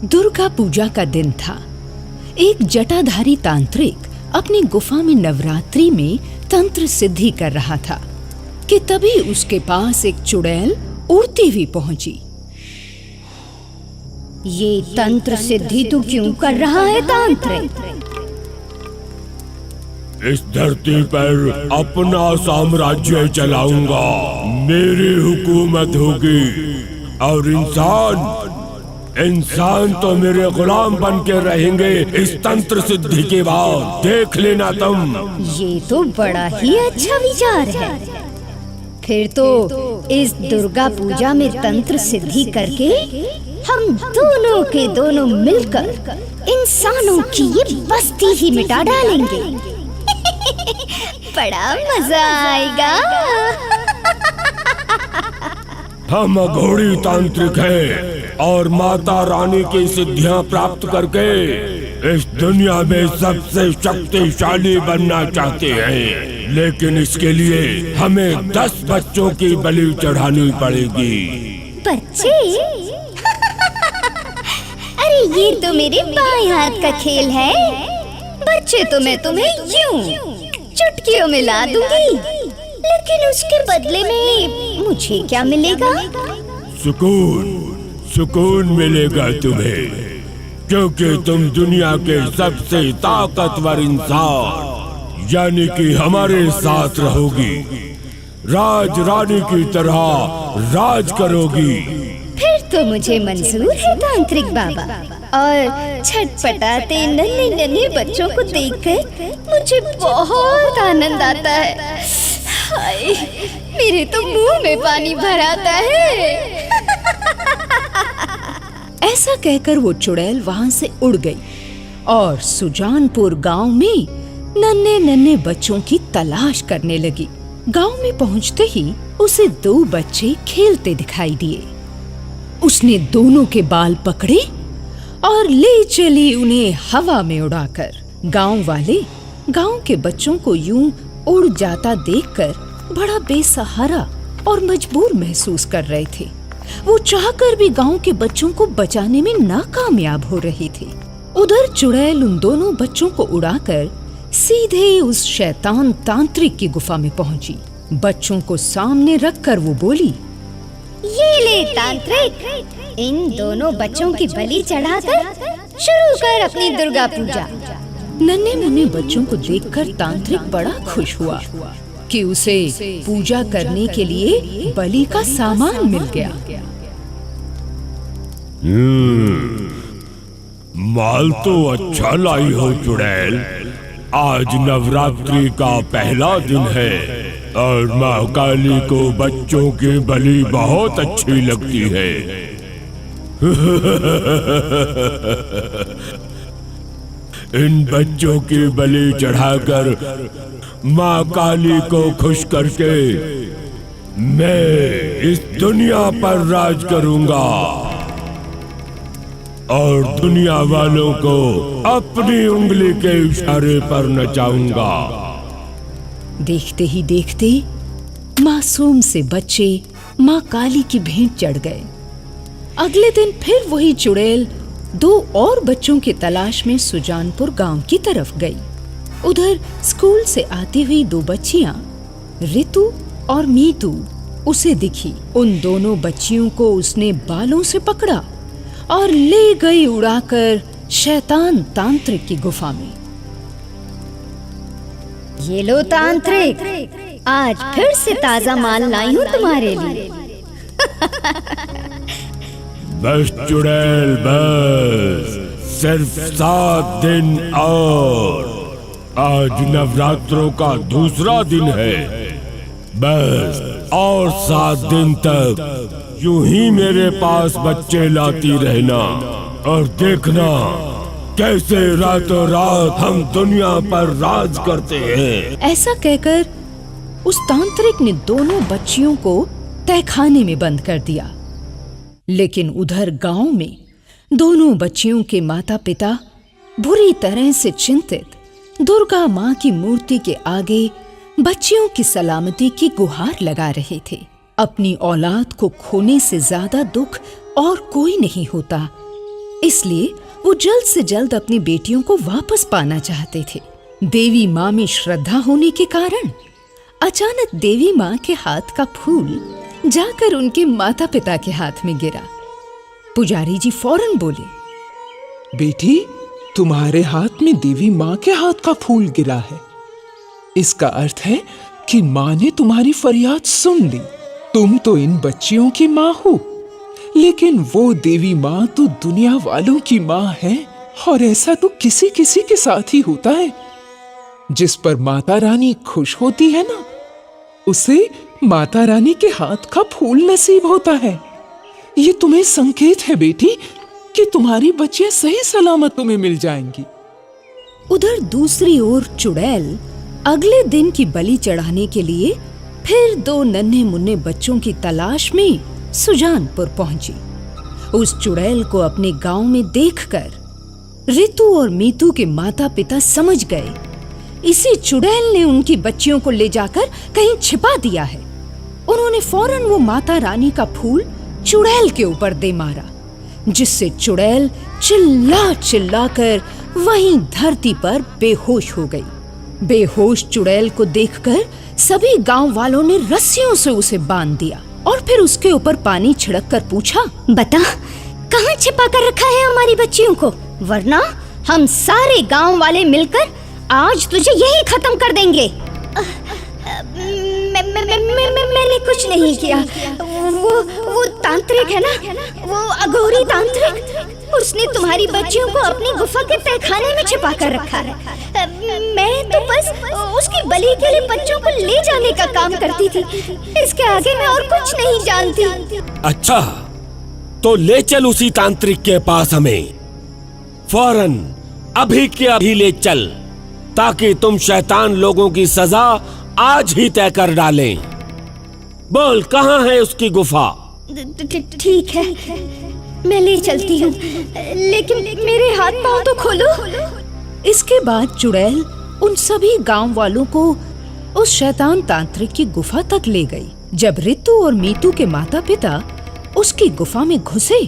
दुर्गा पूजा का दिन था। एक जटाधारी तांत्रिक अपनी गुफा में नवरात्रि में तंत्र सिद्धि कर रहा था कि तभी उसके पास एक चुड़ैल उड़ती हुई पहुंची। ये तंत्र सिद्धि तू क्यों कर रहा है तांत्रिक? इस धरती पर अपना साम्राज्य चलाऊंगा, मेरी हुकूमत होगी और इंसान तो मेरे गुलाम बन के रहेंगे इस तंत्र सिद्धि के बाद, देख लेना तुम। ये तो बड़ा ही अच्छा विचार है। फिर तो इस दुर्गा पूजा में तंत्र सिद्धि करके हम दोनों के दोनों मिलकर इंसानों की ये बस्ती ही मिटा डालेंगे। बड़ा मजा आएगा। हम अघोरी तांत्रिक हैं और माता रानी की सिद्धियां प्राप्त करके इस दुनिया में सबसे शक्तिशाली बनना चाहते हैं, लेकिन इसके लिए हमें 10 बच्चों की बलि चढ़ानी पड़ेगी। बच्चे? अरे ये तो मेरे बाएं हाथ का खेल है। बच्चे तो मैं तुम्हें यूं चुटकियों में ला दूंगी, लेकिन उसके बदले में मुझे क्या मिलेगा? सुकून मिलेगा तुम्हें, क्योंकि तुम दुनिया के सबसे ताकतवर इंसान यानी कि हमारे साथ रहोगी, राज रानी की तरह राज करोगी। फिर तो मुझे मंजूर है तांत्रिक बाबा। और छटपटाते नन्हे नन्हे बच्चों को देखकर मुझे बहुत आनंद आता है। हाय, मेरे तो मुंह में पानी भर आता है। ऐसा कहकर वो चुड़ैल वहां से उड़ गई और सुजानपुर गांव में नन्हे नन्हे बच्चों की तलाश करने लगी। गांव में पहुंचते ही उसे 2 बच्चे खेलते दिखाई दिए। उसने दोनों के बाल पकड़े और ले चली उन्हें हवा में उड़ाकर। गांव वाले गांव के बच्चों को यूं उड़ जाता देखकर बड़ा बेसहारा और मजबूर महसूस कर रहे थे। वो चाहकर भी गांव के बच्चों को बचाने में नाकामयाब हो रही थी। उधर चुड़ैल उन दोनों बच्चों को उड़ाकर सीधे उस शैतान तांत्रिक की गुफा में पहुंची। बच्चों को सामने रखकर वो बोली, ये ले तांत्रिक, इन दोनों बच्चों की बलि चढ़ाकर शुरू कर अपनी दुर्गा पूजा। नन्हे मुन्ने बच्चों को देखकर तांत्रिक बड़ा खुश हुआ कि उसे पूजा करने के लिए बलि का सामान मिल गया। माल तो अच्छा लाई हो चुड़ैल। आज नवरात्रि का पहला दिन है और माँ काली को बच्चों की बलि बहुत अच्छी लगती है। इन बच्चों की बलि चढ़ाकर माँ काली को खुश करके मैं इस दुनिया पर राज करूंगा और दुनिया वालों को अपनी उंगली के इशारे पर नचाऊंगा। देखते ही देखते मासूम से बच्चे माँ काली की भेंट चढ़ गए। अगले दिन फिर वही चुड़ैल 2 और बच्चों की तलाश में सुजानपुर गांव की तरफ गई। उधर स्कूल से आती हुई 2 बच्चियां रितु और मीतू उसे दिखी। उन दोनों बच्चियों को उसने बालों से पकड़ा और ले गई उड़ाकर शैतान तांत्रिक की गुफा में। ये लो तांत्रिक, आज फिर से ताजा माल लाई हूँ तुम्हारे लिए। बस चुड़ैल बस, सिर्फ 7 दिन और। आज नवरात्रों का दूसरा दिन है। बस और 7 दिन तक यूं ही मेरे पास बच्चे लाती रहना और देखना कैसे रातों रात हम दुनिया पर राज करते हैं। ऐसा कहकर उस तांत्रिक ने दोनों बच्चियों को तहखाने में बंद कर दिया। लेकिन उधर गांव में दोनों बच्चियों के माता पिता बुरी तरह से चिंतित दुर्गा माँ की मूर्ति के आगे बच्चियों की सलामती की गुहार लगा रहे थे। अपनी औलाद को खोने से ज्यादा दुख और कोई नहीं होता। इसलिए वो जल्द से जल्द अपनी बेटियों को वापस पाना चाहते थे। देवी माँ में श्रद्धा होने के कारण अचानक देवी माँ के हाथ का फूल जाकर उनके माता पिता के हाथ में गिरा। पुजारी जी फौरन बोले, बेटी, तुम्हारे हाथ में देवी माँ के हाथ का फूल गिरा है। इसका अर्थ है कि माँ ने तुम्हारी फरियाद सुन ली। तुम तो इन बच्चियों की माँ हो, लेकिन वो देवी माँ तो दुनिया वालों की माँ है। और ऐसा तो किसी किसी के साथ ही होता है। जिस पर माता रानी खुश होती है ना, उसे माता रानी के हाथ का फूल नसीब होता है। ये तुम्हें संकेत है बेटी कि तुम्हारी बच्चियां सही सलामत तुम्हें मिल जाएंगी। उधर दूसरी ओर चुड़ैल अगले दिन की बलि चढ़ाने के लिए फिर 2 नन्हे मुन्ने बच्चों की तलाश में सुजानपुर पहुंची। उस चुड़ैल को अपने गांव में देखकर रितु और मीतू के माता पिता समझ गए इसी चुड़ैल ने उनकी बच्चियों को ले जाकर कहीं छिपा दिया है। उन्होंने फौरन वो माता रानी का फूल चुड़ैल के ऊपर दे मारा, जिससे चुड़ैल चिल्ला चिल्लाकर वहीं धरती पर बेहोश हो गई। बेहोश चुड़ैल को देखकर सभी गांव वालों ने रस्सियों से उसे बांध दिया और फिर उसके ऊपर पानी छिड़क कर पूछा, बता, कहाँ छिपा कर रखा है हमारी बच्चियों को, वरना हम सारे गांव वाले मिलकर आज तुझे यही खत्म कर देंगे। मैंने कुछ नहीं किया। वो तांत्रिक है ना, वो अघोरी तांत्रिक, उसने तुम्हारी बच्चियों को अपनी गुफा के तहखाने में छिपा कर रखा है। मैं तो बस उसकी बलि के लिए बच्चों को ले जाने का काम करती थी। इसके आगे मैं और कुछ नहीं जानती। अच्छा, तो ले चल उसी तांत्रिक के पास हमें, फौरन अभी के अभी ले चल, ताकि तुम शैतान लोगों की सजा आज ही तय कर डालें। बोल, कहाँ है उसकी गुफा? ठीक है, मैं ले चलती हूँ, लेकिन मेरे हाथ पांव तो खोलो। इसके बाद चुड़ैल उन सभी गांव वालों को उस शैतान तांत्रिक की गुफा तक ले गई। जब रितु और मीतू के माता पिता उसकी गुफा में घुसे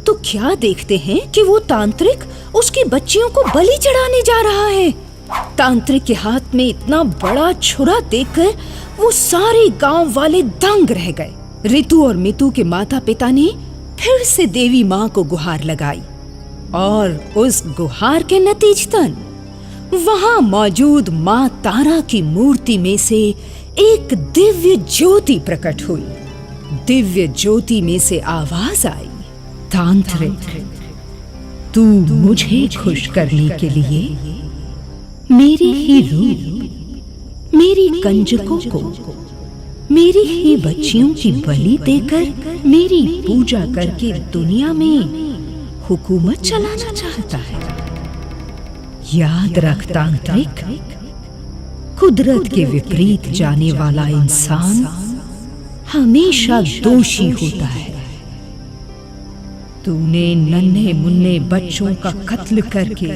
तो क्या देखते हैं कि वो तांत्रिक उसकी बच्चियों को बलि चढ़ाने जा रहा है। तांत्रिक के हाथ में इतना बड़ा छुरा देखकर वो सारे गांव वाले दंग रह गए। रितु और मीतू के माता पिता ने फिर से देवी माँ को गुहार लगाई और उस गुहार के नतीजतन वहां मौजूद माँ तारा की मूर्ति में से एक दिव्य ज्योति प्रकट हुई। दिव्य ज्योति में से आवाज आई, तांत्रिक, तू मुझे खुश करने के लिए मेरी ही रूह, मेरी कंजकों को, मेरी ही बच्चियों की बलि देकर मेरी पूजा करके दुनिया में हुकूमत चलाना चाहता है। याद रख तांत्रिक, कुदरत के विपरीत जाने वाला इंसान हमेशा दोषी होता है। तूने नन्हे मुन्ने बच्चों का कत्ल करके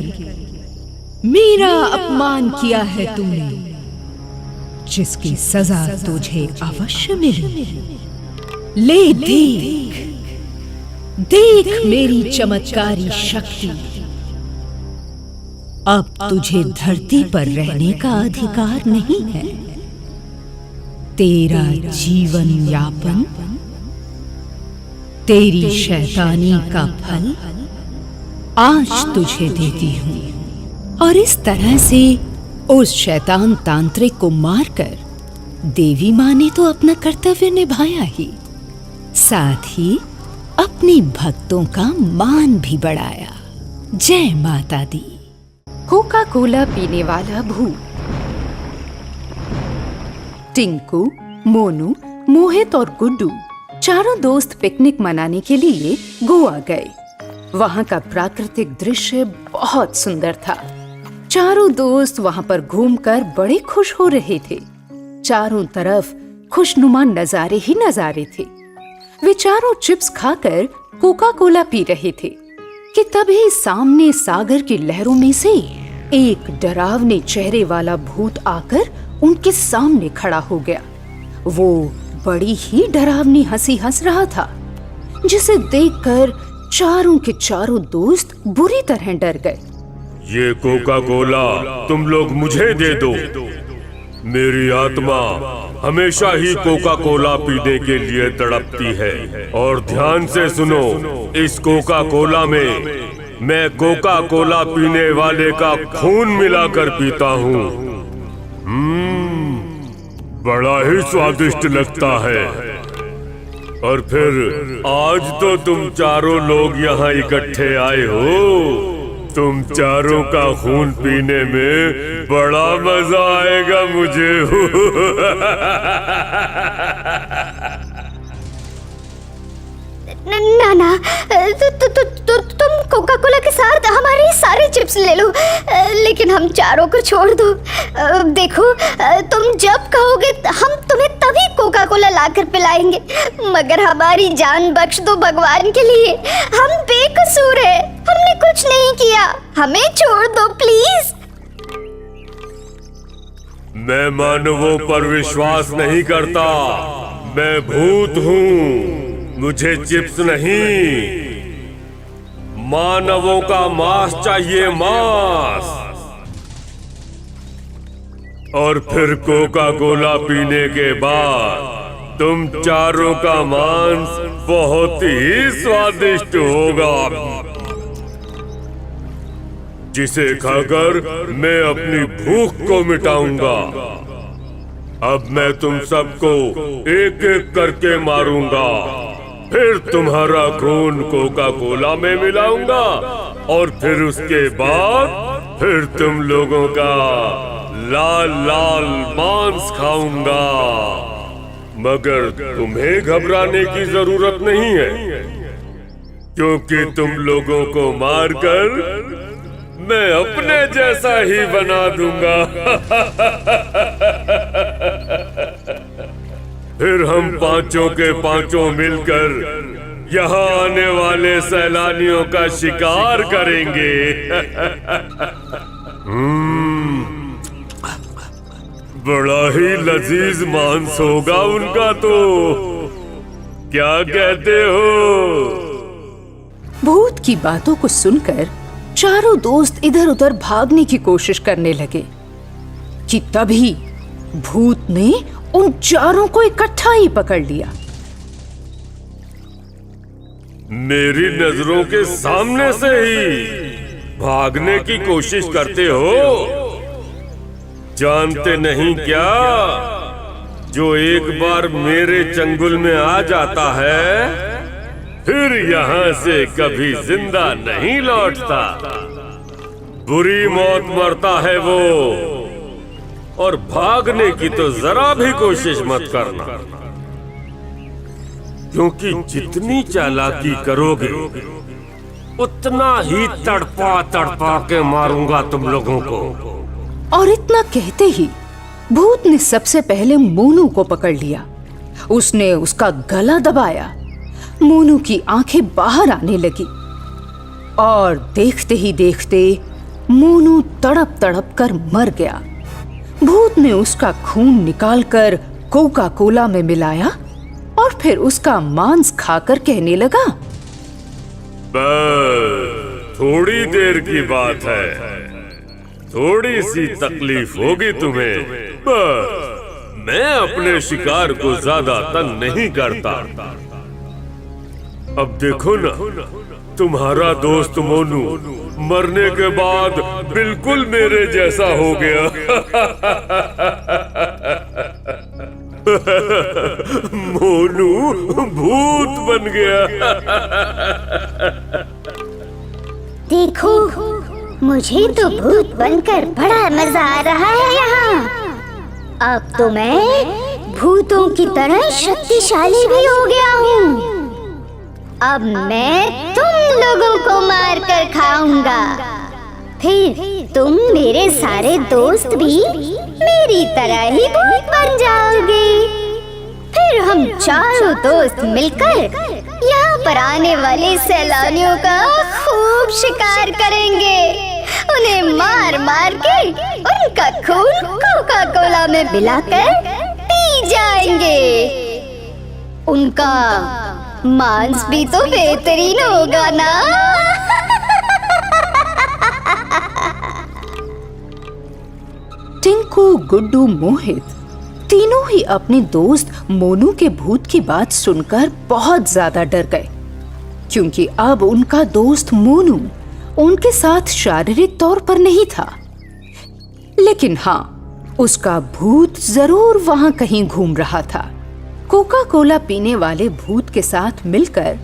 मेरा अपमान किया है तूने, जिसकी सजा तुझे अवश्य मिलेगी। ले देख, देख मेरी चमत्कारी शक्ति। अब तुझे धरती पर रहने का अधिकार नहीं है। तेरा जीवन यापन, तेरी शैतानी का फल आज तुझे देती हूँ। और इस तरह से उस शैतान तांत्रिक को मारकर देवी माँ ने तो अपना कर्तव्य निभाया ही, साथ ही अपनी भक्तों का मान भी बढ़ाया। जय माता दी। कोका कोला पीने वाला भूत। टिंकू, मोनू, मोहित और गुड्डू चारों दोस्त पिकनिक मनाने के लिए गोवा गए। वहाँ का प्राकृतिक दृश्य बहुत सुंदर था। चारों दोस्त वहाँ पर घूमकर बड़े खुश हो रहे थे। चारों तरफ खुशनुमा नजारे ही नजारे थे। वे चारों चिप्स खाकर कोका कोला पी रहे थे कि तभी सामने सागर की लहरों में से एक डरावने चेहरे वाला भूत आकर उनके सामने खड़ा हो गया। वो बड़ी ही डरावनी हंसी हंस रहा था, जिसे देखकर चारों के चारों दोस्त बुरी तरह डर गए। ये कोका कोला तुम लोग मुझे दे दो। मेरी आत्मा हमेशा ही कोका कोला पीने के लिए तड़पती है। और ध्यान से सुनो, इस कोका कोला में मैं कोका कोला पीने वाले का खून मिलाकर पीता हूँ। बड़ा ही स्वादिष्ट लगता है। और फिर आज तो तुम चारों लोग यहाँ इकट्ठे आए हो। तुम चारों का खून पीने में बड़ा मजा आएगा मुझे। ना तुम कोका कोला के साथ हमारे सारे चिप्स ले लो, लेकिन हम चारों को छोड़ दो। देखो, तुम जब कहोगे हम तुम्हें तभी कोका कोला लाकर पिलाएंगे, मगर हमारी जान बख्श दो भगवान के लिए। हम बेकसूर हैं, हमने कुछ नहीं किया, हमें छोड़ दो प्लीज। मैं मानवों पर विश्वास नहीं करता। मैं भूत हूँ, मुझे चिप्स नहीं, मानवों का मांस चाहिए, मांस। और फिर कोका कोला पीने के बाद तुम चारों का मांस बहुत ही स्वादिष्ट होगा, जिसे खाकर मैं अपनी भूख को मिटाऊंगा। अब मैं तुम सबको एक एक करके मारूंगा, फिर तुम्हारा खून कोका कोला में मिलाऊंगा, और फिर उसके बाद फिर तुम लोगों का लाल लाल मांस खाऊंगा। मगर तुम्हें घबराने की जरूरत नहीं है, क्योंकि तुम लोगों को मारकर मैं अपने जैसा ही बना दूंगा। फिर हम पांचों के पांचों मिलकर यहाँ आने वाले सैलानियों का शिकार करेंगे। बड़ा ही लजीज मांस होगा उनका, तो क्या कहते हो? भूत की बातों को सुनकर चारों दोस्त इधर उधर भागने की कोशिश करने लगे कि तभी भूत ने उन चारों को इकट्ठा ही पकड़ लिया। मेरी नजरों के सामने से ही भागने की कोशिश करते हो? जानते नहीं क्या, जो एक बार मेरे चंगुल में आ जाता है फिर यहाँ से कभी जिंदा नहीं लौटता। बुरी मौत मरता है वो, और भागने की तो जरा भी कोशिश मत करना, क्योंकि जितनी चालाकी करोगे उतना ही तड़पा तड़पा के मारूंगा तुम लोगों को। और इतना कहते ही भूत ने सबसे पहले मोनू को पकड़ लिया। उसने उसका गला दबाया। मोनू की आंखें बाहर आने लगी और देखते ही देखते मोनू तड़प तड़प कर मर गया। भूत ने उसका खून निकालकर कोका कोला में मिलाया और फिर उसका मांस खाकर कहने लगा, बस थोड़ी देर की बात है, थोड़ी सी तकलीफ होगी तुम्हें, बस मैं अपने शिकार को ज्यादा तंग नहीं करता। अब देखो ना, तुम्हारा दोस्त मोनू मरने के बाद बिल्कुल मेरे जैसा हो गया। मोनू भूत बन गया। देखो, मुझे तो भूत बनकर बड़ा मजा आ रहा है यहाँ। अब तो मैं भूतों की तरह शक्तिशाली भी हो गया हूँ। अब मैं तुम लोगों को मार कर खाऊंगा, फिर तुम मेरे सारे दोस्त भी मेरी तरह ही भूत बन जाओगे। फिर हम चारों दोस्त मिलकर यहाँ पर आने वाले सैलानियों का खूब शिकार करेंगे। उन्हें मार मार के उनका खून कोका कोला में मिलाकर पी जाएंगे। उनका मांस भी तो बेहतरीन होगा ना। टिंकू, गुड्डू, मोहित तीनों ही अपने दोस्त मोनू के भूत की बात सुनकर बहुत ज्यादा डर गए, क्योंकि अब उनका दोस्त मोनू उनके साथ शारीरिक तौर पर नहीं था, लेकिन हाँ, उसका भूत जरूर वहां कहीं घूम रहा था। कोका कोला पीने वाले भूत के साथ मिलकर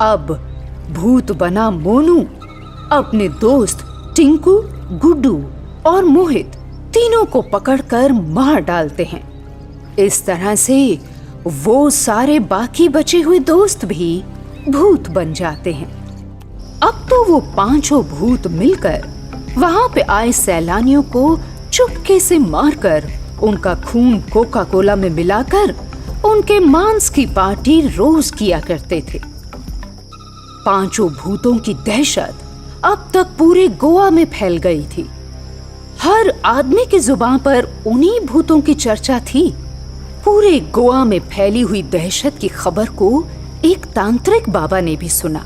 अब भूत बना मोनू अपने दोस्त टिंकू, गुड्डू और मोहित तीनों को पकड़कर मार डालते हैं। इस तरह से वो सारे बाकी बचे हुए दोस्त भी भूत बन जाते हैं। अब तो वो पांचों भूत मिलकर वहां पे आए सैलानियों को चुपके से मारकर उनका खून कोका कोला में मिलाकर उनके मांस की पार्टी रोज किया करते थे। पांचों भूतों की दहशत अब तक पूरे गोवा में फैल गई थी। हर आदमी की जुबान पर उन्हीं भूतों की चर्चा थी। पूरे गोवा में फैली हुई दहशत की खबर को एक तांत्रिक बाबा ने भी सुना,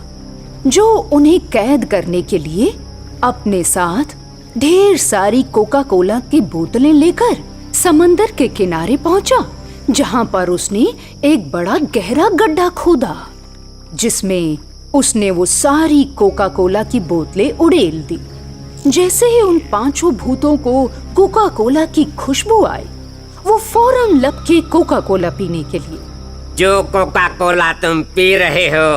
जो उन्हें कैद करने के लिए अपने साथ ढेर सारी कोका कोला की बोतलें लेकर समंदर के किनारे पहुंचा, जहां पर उसने एक बड़ा गहरा गड्ढा खोदा, जिसमें उसने वो सारी कोका कोला की बोतलें उड़ेल दी। जैसे ही उन पांचों भूतों को कोका कोला की खुशबू आई, वो फौरन लपके कोका कोला पीने के लिए। जो कोका कोला तुम पी रहे हो,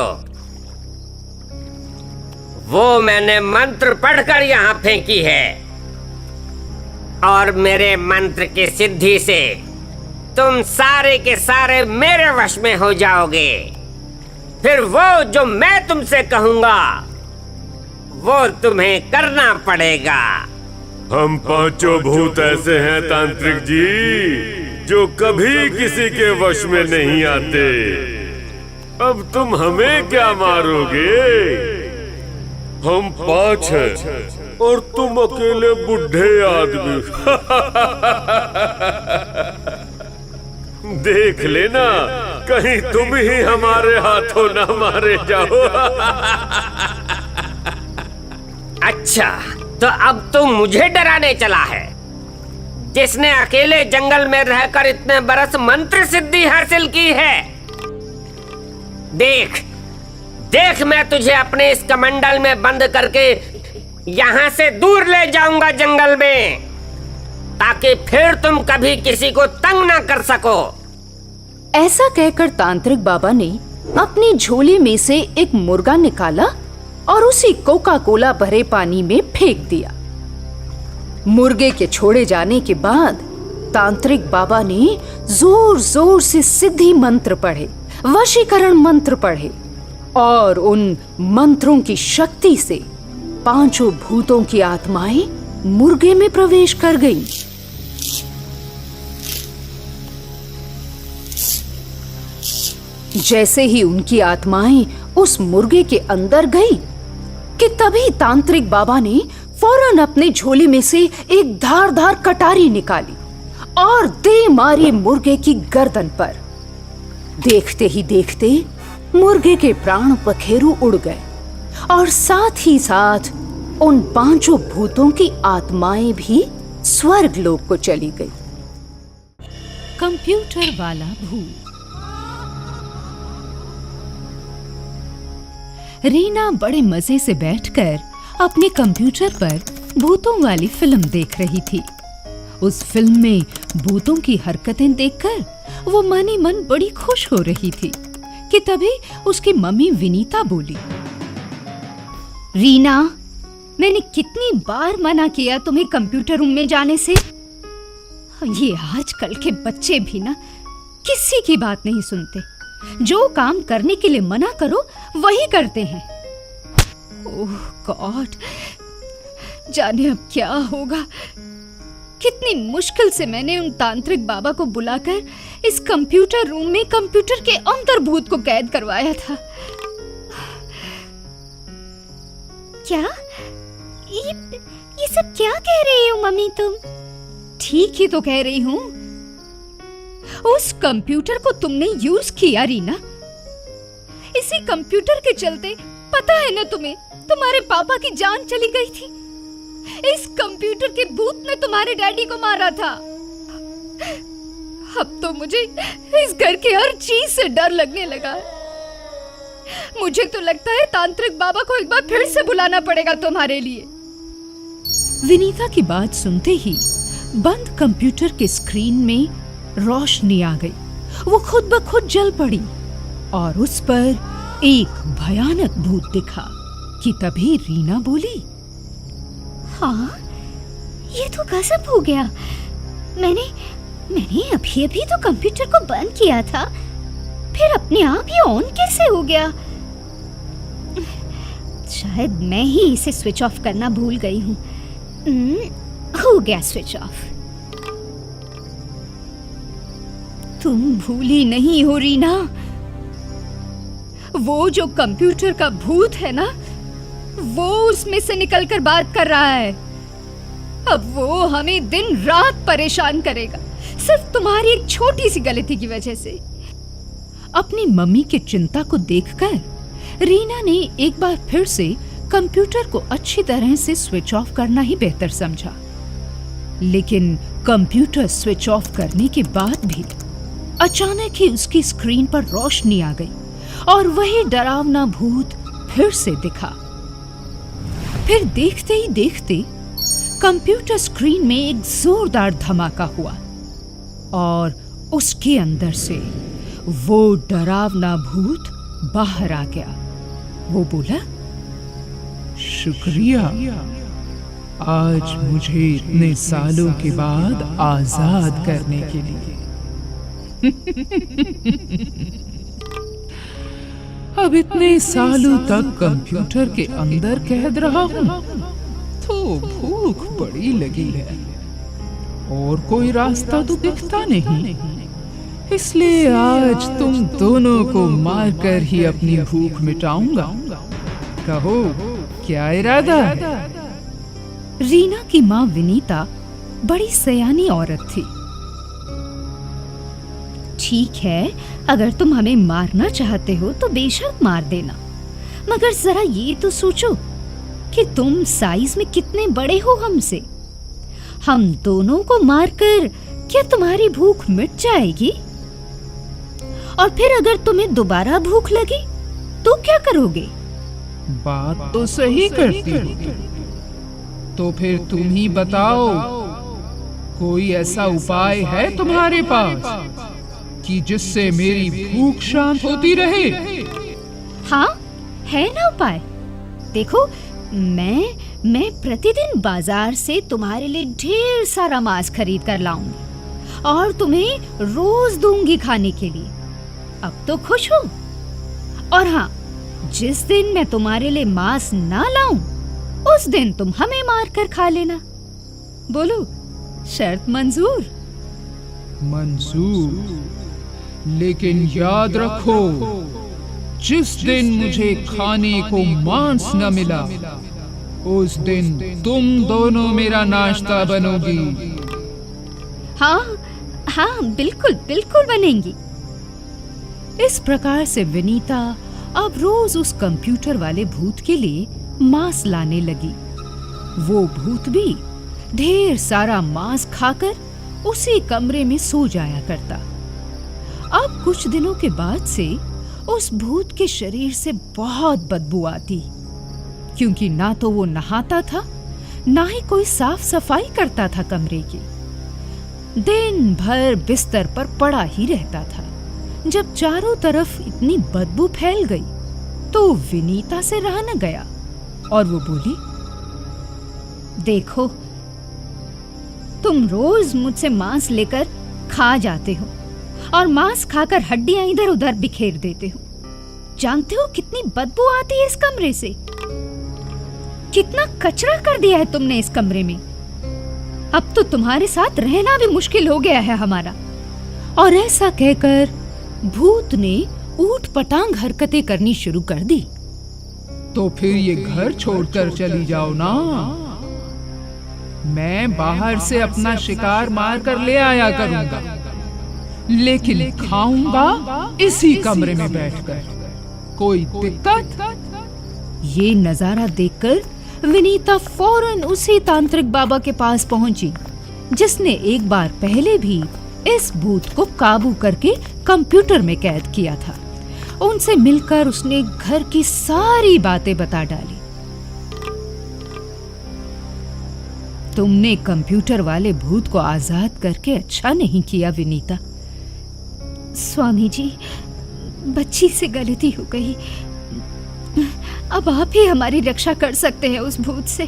वो मैंने मंत्र पढ़कर यहाँ फेंकी है, और मेरे मंत्र की सिद्धि से तुम सारे के सारे मेरे वश में हो जाओगे। फिर वो जो मैं तुमसे कहूँगा वो तुम्हें करना पड़ेगा। हम पांचों भूत ऐसे हैं तांत्रिक जी, जो कभी किसी के वश में नहीं आते। अब तुम हमें क्या मारोगे? हम पांच हैं और तुम अकेले बुढ़े आदमी। देख लेना, कहीं तुम ही हमारे हाथों न मारे जाओ। अच्छा, तो अब तुम मुझे डराने चला है, जिसने अकेले जंगल में रहकर इतने बरस मंत्र सिद्धि हासिल की है। देख देख, मैं तुझे अपने इस कमंडल में बंद करके यहाँ से दूर ले जाऊंगा जंगल में, ताकि फिर तुम कभी किसी को तंग ना कर सको। ऐसा कहकर तांत्रिक बाबा ने अपनी झोली में से एक मुर्गा निकाला और उसी कोका कोला भरे पानी में फेंक दिया। मुर्गे के छोड़े जाने के बाद तांत्रिक बाबा ने जोर जोर से सिद्धि मंत्र पढ़े, वशीकरण मंत्र पढ़े, और उन मंत्रों की शक्ति से पांचों भूतों की आत्माएं मुर्गे में प्रवेश कर गईं। जैसे ही उनकी आत्माएं उस मुर्गे के अंदर गई कि तभी तांत्रिक बाबा ने फौरन अपने झोले में से एक धारदार कटारी निकाली और दे मारी मुर्गे की गर्दन पर। देखते ही देखते मुर्गे के प्राण पखेरु उड़ गए और साथ ही साथ उन पांचों भूतों की आत्माएं भी स्वर्ग लोक को चली गई। कंप्यूटर वाला भूत। रीना बड़े मजे से बैठकर अपने कंप्यूटर पर भूतों वाली फिल्म देख रही थी। उस फिल्म में भूतों की हरकतें देखकर वो मन ही मन बड़ी खुश हो रही थी कि तभी उसकी मम्मी विनीता बोली, रीना, मैंने कितनी बार मना किया तुम्हें कंप्यूटर रूम में जाने से। ये आजकल के बच्चे भी ना किसी की बात नहीं सुनते। जो काम करने के लिए मना करो वही करते हैं। ओह गॉड, जाने अब क्या होगा। कितनी मुश्किल से मैंने उन तांत्रिक बाबा को बुलाकर इस कंप्यूटर रूम में कंप्यूटर के अंदर भूत को कैद करवाया था। क्या ये सब क्या कह रही हो मम्मी तुम? ठीक ही तो कह रही हूँ। उस कंप्यूटर को तुमने यूज किया रीना। इसी कंप्यूटर के चलते, पता है ना तुम्हें, तुम्हारे पापा की जान चली गई थी। इस कंप्यूटर के भूत ने तुम्हारे डैडी को मारा था। अब तो मुझे इस घर की हर चीज से डर लगने लगा है। मुझे तो लगता है तांत्रिक बाबा को एक बार फिर से बुलाना पड़ेगा तुम्हारे लिए। विनीता की बात सुनते ही बंद कंप्यूटर के स्क्रीन में रोशनी आ गई। वो खुद ब खुद जल पड़ी और उस पर एक भयानक भूत दिखा कि तभी रीना बोली, हाँ, ये तो गजब हो गया। मैंने अभी अभी तो कंप्यूटर को बंद किया था, फिर अपने आप ये ऑन कैसे हो गया? शायद मैं ही इसे स्विच ऑफ करना भूल गई हूँ। हो गया स्विच ऑफ। तुम भूली नहीं हो रीना, वो जो कंप्यूटर का भूत है ना, वो उसमें से निकलकर बात कर रहा है। अब वो हमें दिन रात परेशान करेगा, सिर्फ तुम्हारी एक छोटी सी गलती की वजह से। अपनी मम्मी की चिंता को देखकर रीना ने एक बार फिर से कंप्यूटर को अच्छी तरह से स्विच ऑफ करना ही बेहतर समझा। लेकिन कंप्यूटर स्विच ऑफ करने के बाद भी अचानक ही उसकी स्क्रीन पर रोशनी आ गई और वही डरावना भूत फिर से दिखा। फिर देखते ही देखते कंप्यूटर स्क्रीन में एक जोरदार धमाका हुआ और उसके अंदर से वो डरावना भूत बाहर आ गया। वो बोला, शुक्रिया, आज मुझे इतने सालों के बाद आजाद करने के लिए। अब इतने सालों तक कंप्यूटर के अंदर कैद रहा हूँ तो भूख बड़ी लगी है और कोई रास्ता तो दिखता नहीं, इसलिए आज तुम दोनों को मारकर ही अपनी भूख मिटाऊंगा। कहो, क्या इरादा है? रीना की माँ विनीता बड़ी सयानी औरत थी। ठीक है, अगर तुम हमें मारना चाहते हो तो बेशक मार देना, मगर जरा ये तो सोचो कि तुम साइज में कितने बड़े हो हमसे। हम दोनों को मारकर क्या तुम्हारी भूख मिट जाएगी? और फिर अगर तुम्हें दोबारा भूख लगी तो क्या करोगे? बात तो सही करती हो, तो फिर तुम ही बताओ, कोई ऐसा उपाय है तुम्हारे पास कि जिससे मेरी भूख शांत होती रहे? हाँ, है ना उपाय। देखो, मैं प्रतिदिन बाजार से तुम्हारे लिए ढेर सारा मांस खरीद कर लाऊंगी और तुम्हें रोज दूंगी खाने के लिए। अब तो खुश हो? और हाँ, जिस दिन मैं तुम्हारे लिए मांस ना लाऊं, उस दिन तुम हमें मार कर खा लेना। बोलो, शर्त मंजूर? मंजूर, लेकिन याद रखो, जिस दिन मुझे खाने को मांस न मिला, उस दिन तुम दोनों मेरा नाश्ता बनोगी। हाँ हाँ, बिल्कुल बिल्कुल बनेंगी। इस प्रकार से विनीता अब रोज उस कंप्यूटर वाले भूत के लिए मांस लाने लगी। वो भूत भी ढेर सारा मांस खाकर उसी कमरे में सो जाया करता। अब कुछ दिनों के बाद से उस भूत के शरीर से बहुत बदबू आती, क्योंकि ना तो वो नहाता था, ना ही कोई साफ सफाई करता था कमरे की। दिन भर बिस्तर पर पड़ा ही रहता था। जब चारों तरफ इतनी बदबू फैल गई तो विनीता से रहा न गया और वो बोली, देखो, तुम रोज मुझसे मांस लेकर खा जाते हो और मांस खाकर हड्डियां इधर उधर बिखेर देते हो। जानते हो कितनी बदबू आती है इस कमरे से? कितना कचरा कर दिया है तुमने इस कमरे में। अब तो तुम्हारे साथ रहना भी मुश्किल हो गया है हमारा। और ऐसा कहकर भूत ने ऊट पटांग हरकतें करनी शुरू कर दी। तो फिर ये घर छोड़कर चली जाओ ना, मैं बाहर से अपना शिकार मार कर ले आया करूंगा, लेकिन खाऊंगा इसी कमरे में बैठकर। कोई दिक्कत? ये नजारा देखकर विनीता फौरन उसी तांत्रिक बाबा के पास पहुंची जिसने एक बार पहले भी इस भूत को काबू करके कंप्यूटर में कैद किया था। उनसे मिलकर उसने घर की सारी बातें बता डाली। तुमने कंप्यूटर वाले भूत को आजाद करके अच्छा नहीं किया विनीता। स्वामी जी, बच्ची से गलती हो गई। अब आप ही हमारी रक्षा कर सकते हैं उस भूत से।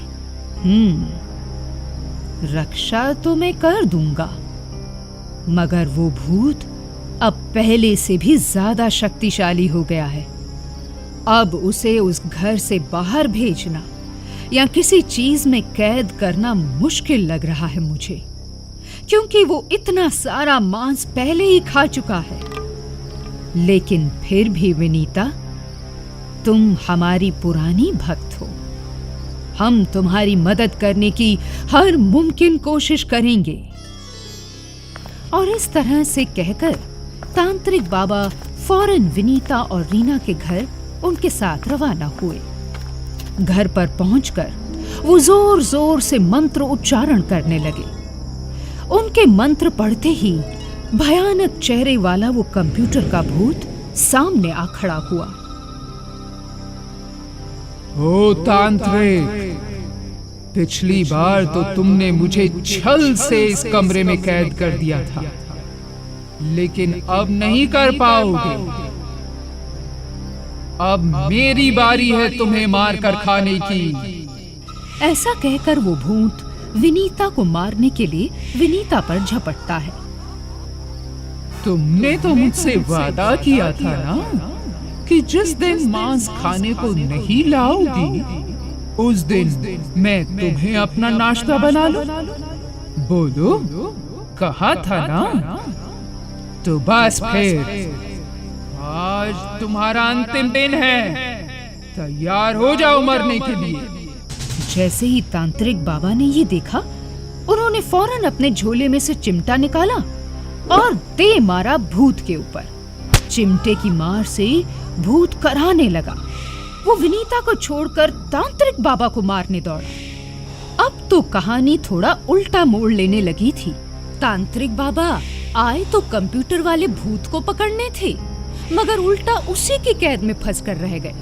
रक्षा तो मैं कर दूंगा, मगर वो भूत अब पहले से भी ज्यादा शक्तिशाली हो गया है। अब उसे उस घर से बाहर भेजना या किसी चीज में कैद करना मुश्किल लग रहा है मुझे, क्योंकि वो इतना सारा मांस पहले ही खा चुका है। लेकिन फिर भी विनीता, तुम हमारी पुरानी भक्त हो। हम तुम्हारी मदद करने की हर मुमकिन कोशिश करेंगे। और इस तरह से कहकर तांत्रिक बाबा फौरन विनीता और रीना के घर उनके साथ रवाना हुए। घर पर पहुंचकर वो जोर जोर से मंत्र उच्चारण करने लगे। उनके मंत्र पढ़ते ही भयानक चेहरे वाला वो कंप्यूटर का भूत सामने आ खड़ा हुआ। ओ तांत्रिक, पिछली बार तो तुमने मुझे छल से इस कमरे में कैद कर दिया था, लेकिन अब नहीं कर पाओगे। अब मेरी बारी है तुम्हें मारकर खाने की। ऐसा कहकर वो भूत विनीता को मारने के लिए विनीता पर झपटता है। तुमने तो मुझसे वादा किया था ना कि जिस दिन मांस खाने को नहीं लाओगी उस दिन मैं तुम्हें अपना नाश्ता बना लूं। बोलो, कहा था ना? तो बस फिर आज तुम्हारा अंतिम दिन है। तैयार हो जाओ मरने के लिए। जैसे ही तांत्रिक बाबा ने ये देखा, उन्होंने फौरन अपने झोले में से चिमटा निकाला और दे मारा भूत के ऊपर। चिमटे की मार से भूत कराहने लगा। वो विनीता को छोड़कर तांत्रिक बाबा को मारने दौड़ा। अब तो कहानी थोड़ा उल्टा मोड़ लेने लगी थी। तांत्रिक बाबा आए तो कंप्यूटर वाले भूत को पकड़ने थे, मगर उल्टा उसी की कैद में फंस कर रह गए।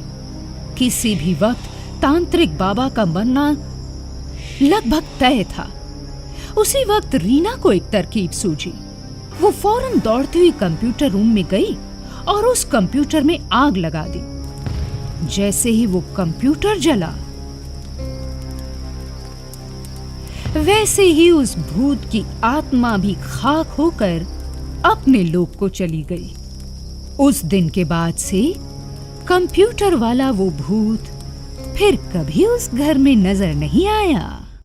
किसी भी वक्त तांत्रिक बाबा का मरना लगभग तय था। उसी वक्त रीना को एक तरकीब सूझी। वो फौरन दौड़ती हुई कंप्यूटर रूम में गई और उस कंप्यूटर में आग लगा दी। जैसे ही वो कंप्यूटर जला, वैसे ही उस भूत की आत्मा भी खाक होकर अपने लोक को चली गई। उस दिन के बाद से कंप्यूटर वाला वो भूत फिर कभी उस घर में नजर नहीं आया।